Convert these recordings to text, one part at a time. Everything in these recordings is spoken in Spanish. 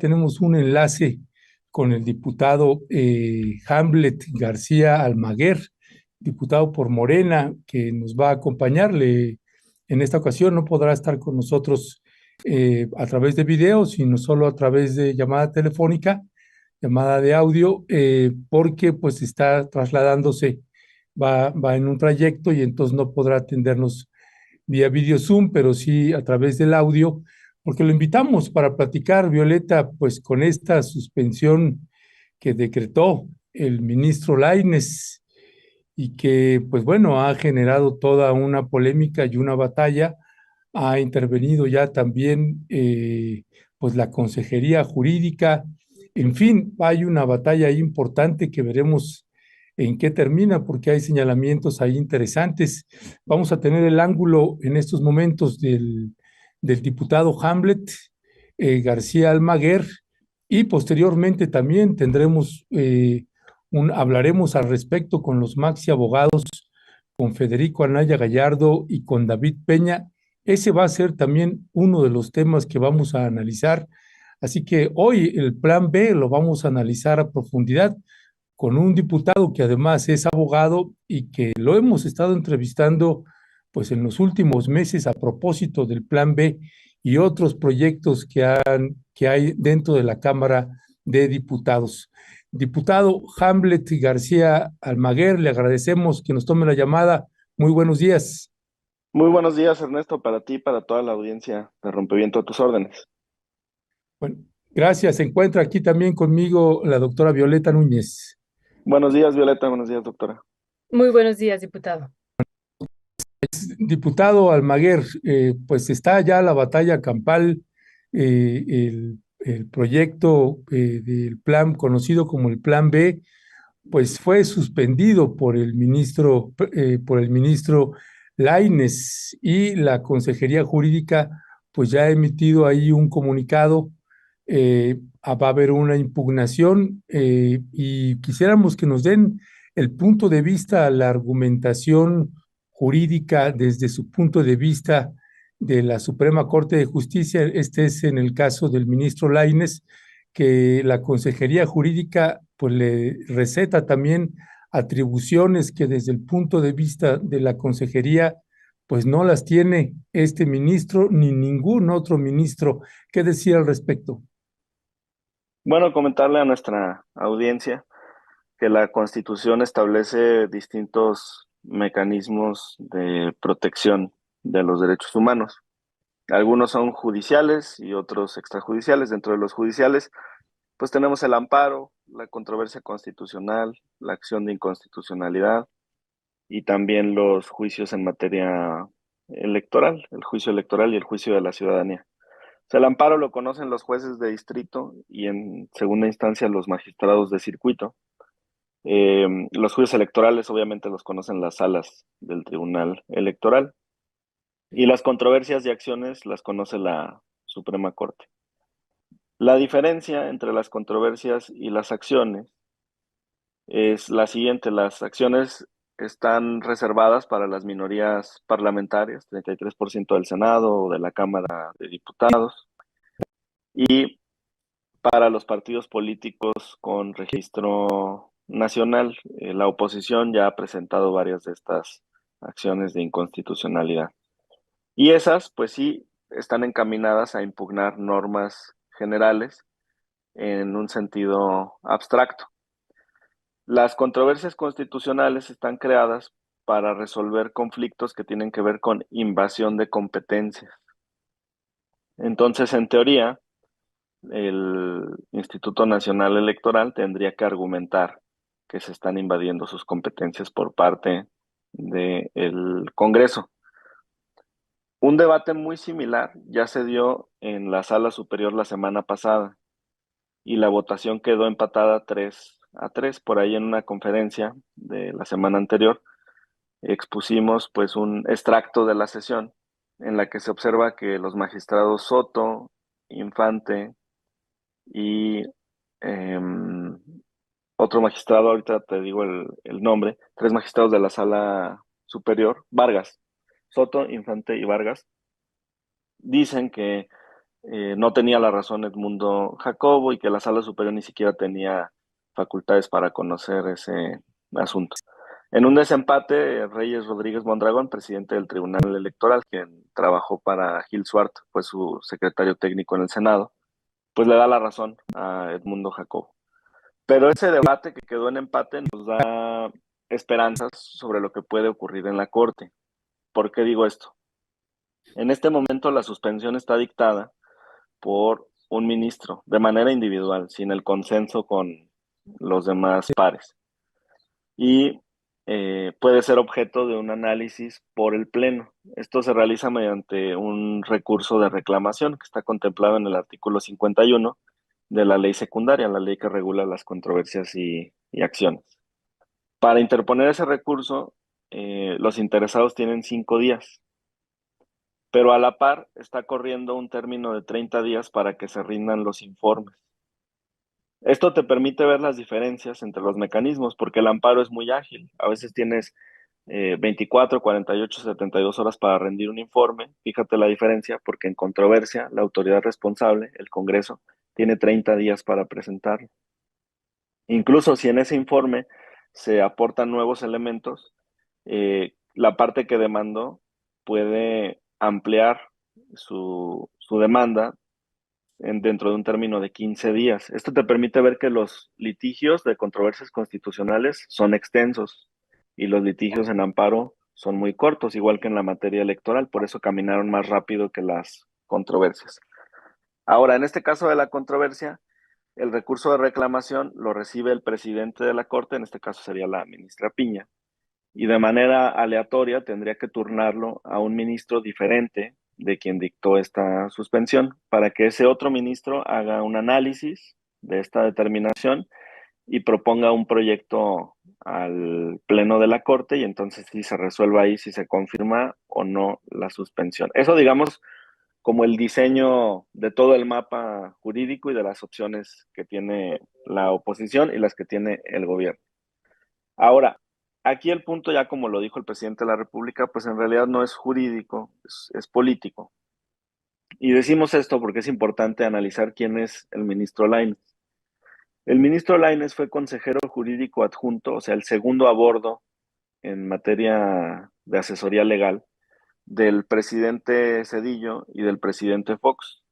tenemos un enlace con el diputado Hamlet García Almaguer, diputado por Morena, que nos va a acompañarle. En esta ocasión no podrá estar con nosotros a través de video, sino solo a través de llamada telefónica, llamada de audio, porque pues está trasladándose, va en un trayecto y entonces no podrá atendernos vía video Zoom, pero sí a través del audio, porque lo invitamos para platicar, Violeta, pues con esta suspensión que decretó el ministro Lainez y que, pues bueno, ha generado toda una polémica y una batalla. Ha intervenido ya también, pues la Consejería Jurídica. En fin, hay una batalla ahí importante que veremos en qué termina, porque hay señalamientos ahí interesantes. Vamos a tener el ángulo en estos momentos del diputado Hamlet García Almaguer, y posteriormente también tendremos hablaremos al respecto con los maxi abogados, con Federico Anaya Gallardo y con David Peña. Ese va a ser también uno de los temas que vamos a analizar. Así que hoy el plan B lo vamos a analizar a profundidad con un diputado que además es abogado y que lo hemos estado entrevistando pues en los últimos meses a propósito del plan B y otros proyectos que hay dentro de la Cámara de Diputados. Diputado Hamlet García Almaguer, le agradecemos que nos tome la llamada. Muy buenos días. Muy buenos días, Ernesto, para ti y para toda la audiencia de Rompeviento a tus órdenes. Bueno, gracias. Se encuentra aquí también conmigo la doctora Violeta Núñez. Buenos días, Violeta, buenos días, doctora. Muy buenos días, diputado. Diputado Almaguer, pues está ya la batalla campal, el proyecto del plan conocido como el Plan B, pues fue suspendido por el ministro Lainez, y la Consejería Jurídica pues ya ha emitido ahí un comunicado. Va a haber una impugnación, y quisiéramos que nos den el punto de vista, la argumentación jurídica desde su punto de vista de la Suprema Corte de Justicia. Este es en el caso del ministro Lainez, que la Consejería Jurídica pues le receta también atribuciones que desde el punto de vista de la Consejería pues no las tiene este ministro ni ningún otro ministro. ¿Qué decir al respecto? Bueno, comentarle a nuestra audiencia que la Constitución establece distintos mecanismos de protección de los derechos humanos. Algunos son judiciales y otros extrajudiciales. Dentro de los judiciales, pues tenemos el amparo, la controversia constitucional, la acción de inconstitucionalidad y también los juicios en materia electoral, el juicio electoral y el juicio de la ciudadanía. O sea, el amparo lo conocen los jueces de distrito y en segunda instancia los magistrados de circuito. Los juicios electorales obviamente los conocen las salas del Tribunal Electoral y las controversias y acciones las conoce la Suprema Corte. La diferencia entre las controversias y las acciones es la siguiente: las acciones están reservadas para las minorías parlamentarias, 33% del Senado o de la Cámara de Diputados, y para los partidos políticos con registro nacional. La oposición ya ha presentado varias de estas acciones de inconstitucionalidad. Y esas, pues sí, están encaminadas a impugnar normas generales en un sentido abstracto. Las controversias constitucionales están creadas para resolver conflictos que tienen que ver con invasión de competencias. Entonces, en teoría, el Instituto Nacional Electoral tendría que argumentar que se están invadiendo sus competencias por parte del Congreso. Un debate muy similar ya se dio en la Sala Superior la semana pasada y la votación quedó empatada 3-3. Por ahí en una conferencia de la semana anterior expusimos pues un extracto de la sesión en la que se observa que los magistrados Soto, Infante y otro magistrado, ahorita te digo el nombre, 3 magistrados de la Sala Superior, Vargas, Soto, Infante y Vargas, dicen que no tenía la razón Edmundo Jacobo y que la Sala Superior ni siquiera tenía facultades para conocer ese asunto. En un desempate, Reyes Rodríguez Mondragón, presidente del Tribunal Electoral, quien trabajó para Gil Swart, fue su secretario técnico en el Senado, pues le da la razón a Edmundo Jacobo. Pero ese debate que quedó en empate nos da esperanzas sobre lo que puede ocurrir en la Corte. ¿Por qué digo esto? En este momento la suspensión está dictada por un ministro de manera individual, sin el consenso con los demás pares. Y puede ser objeto de un análisis por el Pleno. Esto se realiza mediante un recurso de reclamación que está contemplado en el artículo 51 de la ley secundaria, la ley que regula las controversias y acciones. Para interponer ese recurso, los interesados tienen 5 días, pero a la par está corriendo un término de 30 días para que se rindan los informes. Esto te permite ver las diferencias entre los mecanismos, porque el amparo es muy ágil. A veces tienes 24, 48, 72 horas para rendir un informe. Fíjate la diferencia, porque en controversia, la autoridad responsable, el Congreso, tiene 30 días para presentarlo. Incluso si en ese informe se aportan nuevos elementos, la parte que demandó puede ampliar su demanda dentro de un término de 15 días. Esto te permite ver que los litigios de controversias constitucionales son extensos y los litigios en amparo son muy cortos, igual que en la materia electoral, por eso caminaron más rápido que las controversias. Ahora, en este caso de la controversia, el recurso de reclamación lo recibe el presidente de la Corte, en este caso sería la ministra Piña, y de manera aleatoria tendría que turnarlo a un ministro diferente de quien dictó esta suspensión, para que ese otro ministro haga un análisis de esta determinación y proponga un proyecto al pleno de la Corte y entonces sí se resuelva ahí si se confirma o no la suspensión. Eso, digamos, como el diseño de todo el mapa jurídico y de las opciones que tiene la oposición y las que tiene el gobierno. Ahora, aquí el punto, ya como lo dijo el presidente de la República, pues en realidad no es jurídico, es político. Y decimos esto porque es importante analizar quién es el ministro Lainez. El ministro Lainez fue consejero jurídico adjunto, o sea, el segundo a bordo en materia de asesoría legal del presidente Cedillo y del presidente Fox.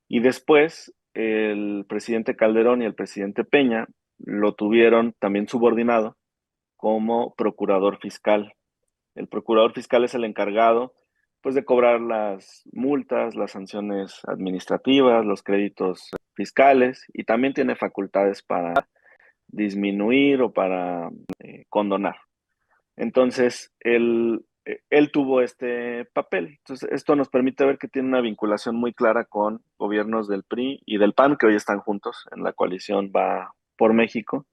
Y después el presidente Calderón y el presidente Peña lo tuvieron también subordinado como procurador fiscal. El procurador fiscal es el encargado, pues, de cobrar las multas, las sanciones administrativas, los créditos fiscales y también tiene facultades para disminuir o para condonar. Entonces, él tuvo este papel. Entonces, esto nos permite ver que tiene una vinculación muy clara con gobiernos del PRI y del PAN, que hoy están juntos en la coalición Va por México.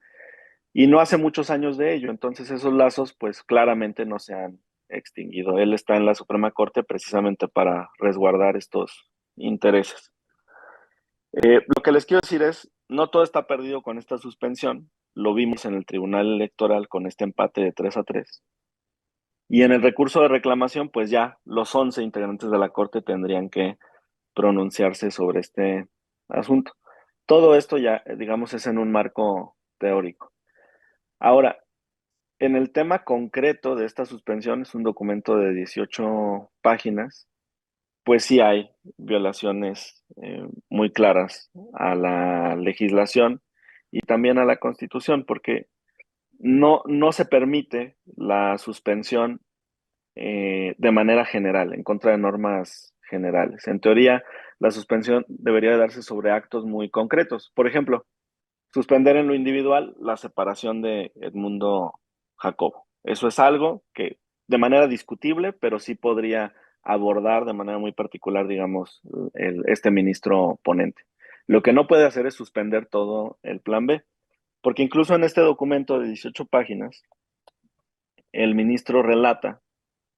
Y no hace muchos años de ello, entonces esos lazos pues claramente no se han extinguido. Él está en la Suprema Corte precisamente para resguardar estos intereses. Lo que les quiero decir es, no todo está perdido con esta suspensión, lo vimos en el Tribunal Electoral con este empate de 3-3. Y en el recurso de reclamación, pues ya los 11 integrantes de la Corte tendrían que pronunciarse sobre este asunto. Todo esto ya, digamos, es en un marco teórico. Ahora, en el tema concreto de esta suspensión, es un documento de 18 páginas, pues sí hay violaciones muy claras a la legislación y también a la Constitución, porque no se permite la suspensión de manera general, en contra de normas generales. En teoría, la suspensión debería darse sobre actos muy concretos. Por ejemplo, suspender en lo individual la separación de Edmundo Jacobo. Eso es algo que de manera discutible, pero sí podría abordar de manera muy particular, digamos, este ministro ponente. Lo que no puede hacer es suspender todo el plan B, porque incluso en este documento de 18 páginas, el ministro relata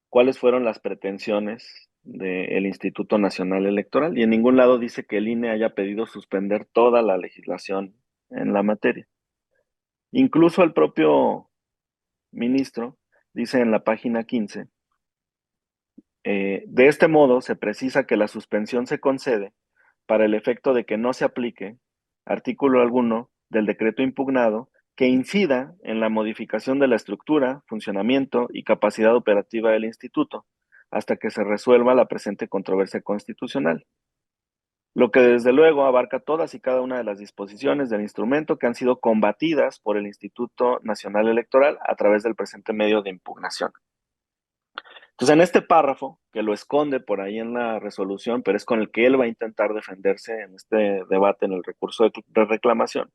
cuáles fueron las pretensiones del Instituto Nacional Electoral y en ningún lado dice que el INE haya pedido suspender toda la legislación en la materia. Incluso el propio ministro dice en la página 15, de este modo se precisa que la suspensión se concede para el efecto de que no se aplique artículo alguno del decreto impugnado que incida en la modificación de la estructura, funcionamiento y capacidad operativa del instituto, hasta que se resuelva la presente controversia constitucional, lo que desde luego abarca todas y cada una de las disposiciones del instrumento que han sido combatidas por el Instituto Nacional Electoral a través del presente medio de impugnación. Entonces, en este párrafo, que lo esconde por ahí en la resolución, pero es con el que él va a intentar defenderse en este debate en el recurso de reclamación,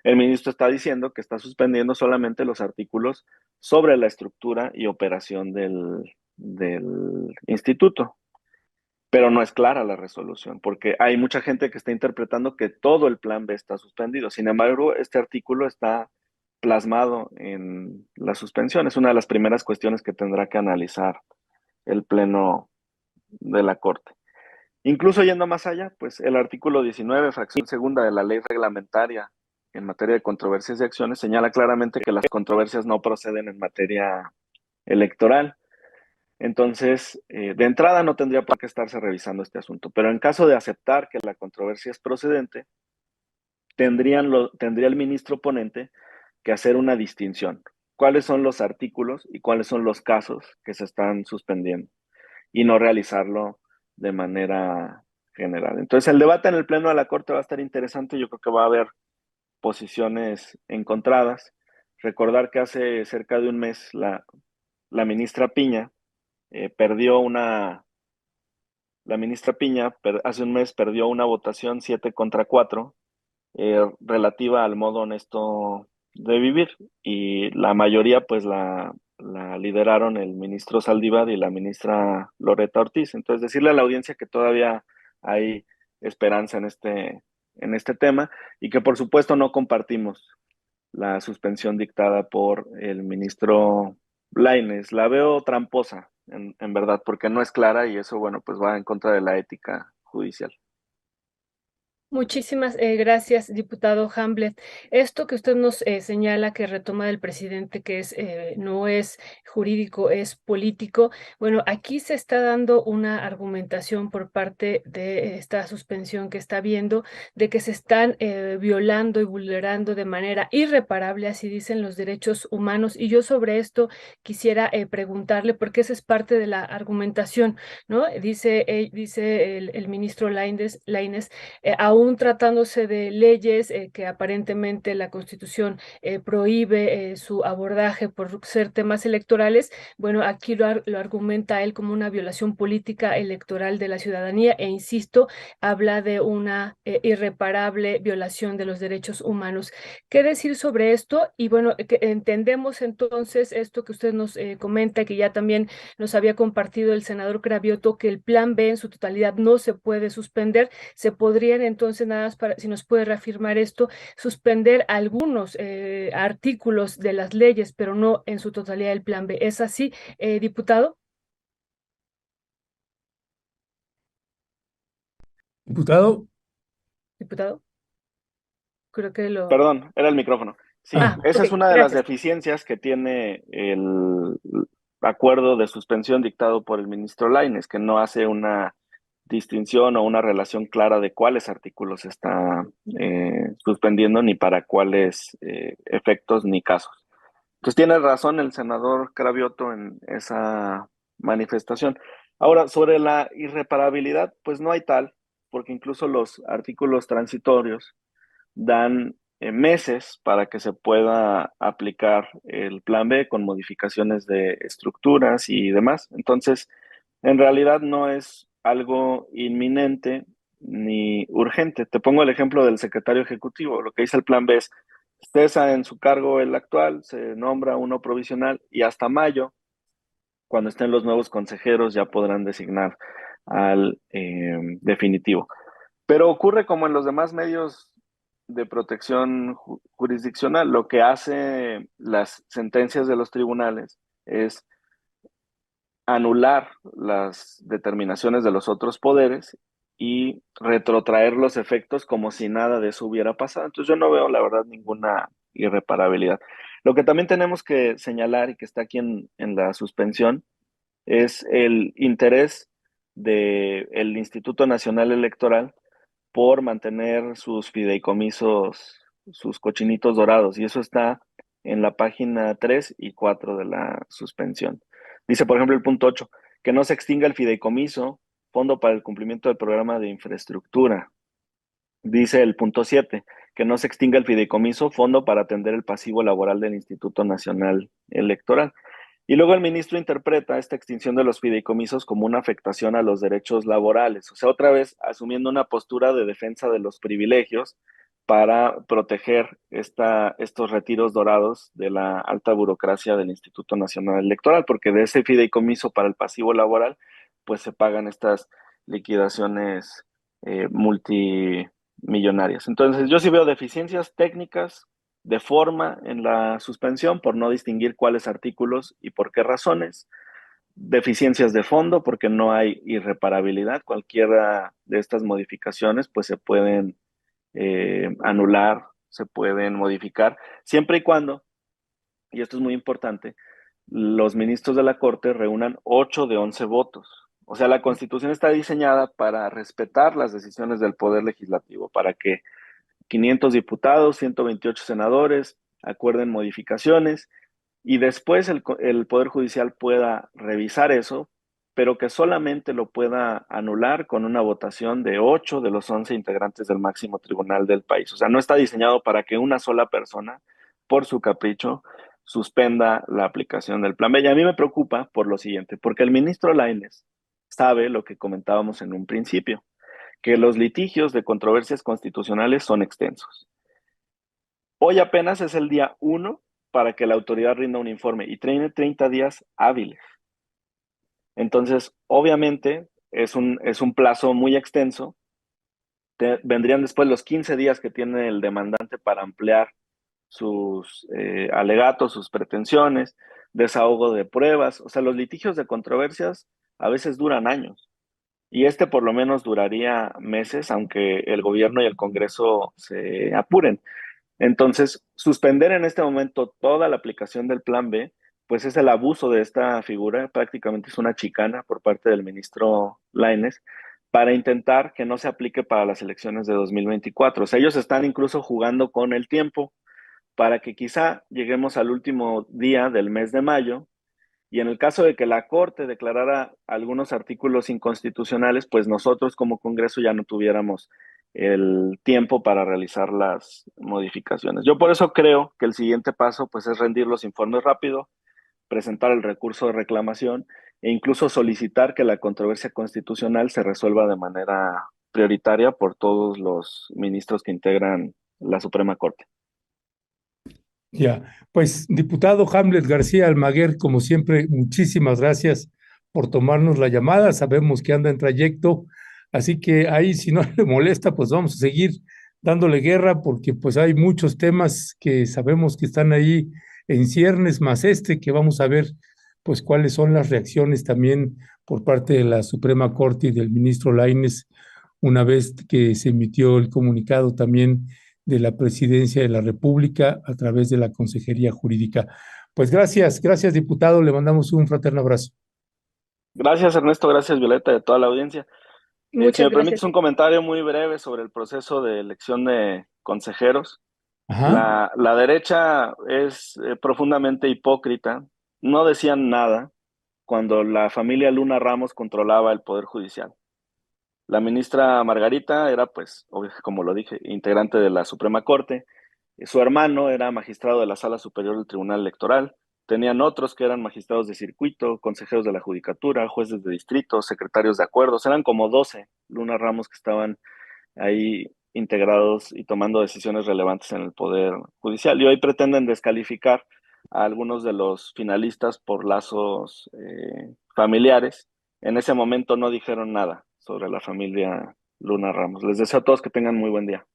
el ministro está diciendo que está suspendiendo solamente los artículos sobre la estructura y operación del instituto. Pero no es clara la resolución, porque hay mucha gente que está interpretando que todo el plan B está suspendido. Sin embargo, este artículo está plasmado en la suspensión. Es una de las primeras cuestiones que tendrá que analizar el Pleno de la Corte. Incluso yendo más allá, pues el artículo 19, fracción segunda de la ley reglamentaria en materia de controversias y acciones, señala claramente que las controversias no proceden en materia electoral. Entonces, de entrada no tendría por qué estarse revisando este asunto, pero en caso de aceptar que la controversia es procedente, tendría el ministro ponente que hacer una distinción. ¿Cuáles son los artículos y cuáles son los casos que se están suspendiendo? Y no realizarlo de manera general. Entonces, el debate en el Pleno de la Corte va a estar interesante. Yo creo que va a haber posiciones encontradas. Recordar que hace cerca de un mes la ministra Piña perdió la ministra Piña hace un mes perdió una votación 7-4 relativa al modo honesto de vivir y la mayoría pues la lideraron el ministro Saldívar y la ministra Loretta Ortiz. Entonces decirle a la audiencia que todavía hay esperanza en este tema y que por supuesto no compartimos la suspensión dictada por el ministro Lainez. La veo tramposa, en verdad, porque no es clara y eso, bueno, pues va en contra de la ética judicial. Muchísimas gracias, diputado Hamlet. Esto que usted nos señala que retoma del presidente, que no es jurídico, es político. Bueno, aquí se está dando una argumentación por parte de esta suspensión que está viendo, de que se están violando y vulnerando de manera irreparable, así dicen, los derechos humanos. Y yo sobre esto quisiera preguntarle, porque esa es parte de la argumentación, ¿no? Dice el ministro Lainez, aún tratándose de leyes que aparentemente la Constitución prohíbe su abordaje por ser temas electorales, bueno, aquí lo argumenta él como una violación política electoral de la ciudadanía e insisto, habla de una irreparable violación de los derechos humanos. ¿Qué decir sobre esto? Y bueno, que entendemos entonces esto que usted nos comenta, que ya también nos había compartido el senador Cravioto, que el plan B en su totalidad no se puede suspender. Se podrían entonces, nada más para, si nos puede reafirmar esto, suspender algunos artículos de las leyes, pero no en su totalidad el plan B. ¿Es así, diputado? Diputado, Diputado, creo que lo... Perdón, era el micrófono. Sí, ah, Ah, esa ok, es una de las gracias. deficiencias que tiene el acuerdo de suspensión dictado por el ministro Lainez, que no hace una distinción o una relación clara de cuáles artículos se está suspendiendo ni para cuáles efectos ni casos. Entonces tiene razón el senador Cravioto en esa manifestación. Ahora, sobre la irreparabilidad, pues no hay tal, porque incluso los artículos transitorios dan meses para que se pueda aplicar el plan B con modificaciones de estructuras y demás. Entonces, en realidad no es algo inminente ni urgente. Te pongo el ejemplo del secretario ejecutivo. Lo que dice el plan B es, cesa en su cargo el actual, se nombra uno provisional y hasta mayo, cuando estén los nuevos consejeros, ya podrán designar al definitivo. Pero ocurre como en los demás medios de protección jurisdiccional. Lo que hace las sentencias de los tribunales es anular las determinaciones de los otros poderes y retrotraer los efectos como si nada de eso hubiera pasado. Entonces yo no veo, la verdad, ninguna irreparabilidad. Lo que también tenemos que señalar y que está aquí en la suspensión es el interés del Instituto Nacional Electoral por mantener sus fideicomisos, sus cochinitos dorados, y eso está en la página 3 y 4 de la suspensión. Dice, por ejemplo, el punto 8, que no se extinga el fideicomiso, fondo para el cumplimiento del programa de infraestructura. Dice el punto 7, que no se extinga el fideicomiso, fondo para atender el pasivo laboral del Instituto Nacional Electoral. Y luego el ministro interpreta esta extinción de los fideicomisos como una afectación a los derechos laborales, o sea, otra vez asumiendo una postura de defensa de los privilegios para proteger estos retiros dorados de la alta burocracia del Instituto Nacional Electoral, porque de ese fideicomiso para el pasivo laboral, pues se pagan estas liquidaciones multimillonarias. Entonces, yo sí veo deficiencias técnicas de forma en la suspensión por no distinguir cuáles artículos y por qué razones, deficiencias de fondo porque no hay irreparabilidad, cualquiera de estas modificaciones pues se pueden anular, se pueden modificar, siempre y cuando, y esto es muy importante, los ministros de la Corte reúnan 8 de 11 votos. O sea, la Constitución está diseñada para respetar las decisiones del Poder Legislativo, para que 500 diputados, 128 senadores acuerden modificaciones y después el Poder Judicial pueda revisar eso, pero que solamente lo pueda anular con una votación de 8 de los 11 integrantes del máximo tribunal del país. O sea, no está diseñado para que una sola persona, por su capricho, suspenda la aplicación del Plan B. Y a mí me preocupa por lo siguiente, porque el ministro Lainez sabe lo que comentábamos en un principio, que los litigios de controversias constitucionales son extensos. Hoy apenas es el día 1 para que la autoridad rinda un informe y tiene 30 días hábiles. Entonces, obviamente, es un plazo muy extenso. Vendrían después los 15 días que tiene el demandante para ampliar sus alegatos, sus pretensiones, desahogo de pruebas. O sea, los litigios de controversias a veces duran años. Y este por lo menos duraría meses, aunque el gobierno y el Congreso se apuren. Entonces, suspender en este momento toda la aplicación del Plan B, pues es el abuso de esta figura, prácticamente es una chicana por parte del ministro Lainez, para intentar que no se aplique para las elecciones de 2024. O sea, ellos están incluso jugando con el tiempo para que quizá lleguemos al último día del mes de mayo y en el caso de que la Corte declarara algunos artículos inconstitucionales, pues nosotros como Congreso ya no tuviéramos el tiempo para realizar las modificaciones. Yo por eso creo que el siguiente paso pues es rendir los informes rápido, presentar el recurso de reclamación e incluso solicitar que la controversia constitucional se resuelva de manera prioritaria por todos los ministros que integran la Suprema Corte. Ya, pues diputado Hamlet García Almaguer, como siempre, muchísimas gracias por tomarnos la llamada. Sabemos que anda en trayecto, así que ahí si no le molesta, pues vamos a seguir dándole guerra porque pues hay muchos temas que sabemos que están ahí en ciernes, más este que vamos a ver pues cuáles son las reacciones también por parte de la Suprema Corte y del ministro Lainez una vez que se emitió el comunicado también de la Presidencia de la República a través de la Consejería Jurídica. Pues gracias, diputado. Le mandamos un fraterno abrazo. Gracias, Ernesto. Gracias, Violeta, de toda la audiencia. Si Muchas me permites gracias. un comentario muy breve sobre el proceso de elección de consejeros. Ajá. La derecha es profundamente hipócrita. No decían nada cuando la familia Luna Ramos controlaba el Poder Judicial. La ministra Margarita era, pues, como lo dije, integrante de la Suprema Corte. Su hermano era magistrado de la Sala Superior del Tribunal Electoral. Tenían otros que eran magistrados de circuito, consejeros de la Judicatura, jueces de distrito, secretarios de acuerdos. Eran como 12 Luna Ramos que estaban ahí integrados y tomando decisiones relevantes en el Poder Judicial. Y hoy pretenden descalificar a algunos de los finalistas por lazos familiares. En ese momento no dijeron nada sobre la familia Luna Ramos. Les deseo a todos que tengan muy buen día.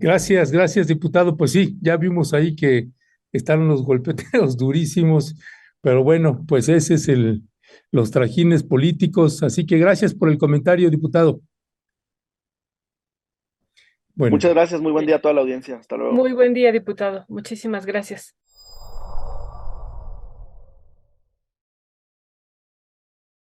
Gracias, diputado. Pues sí, ya vimos ahí que están los golpeteos durísimos, pero bueno, pues ese es los trajines políticos. Así que gracias por el comentario, diputado. Bueno. Muchas gracias, muy buen día a toda la audiencia. Hasta luego. Muy buen día, diputado. Muchísimas gracias.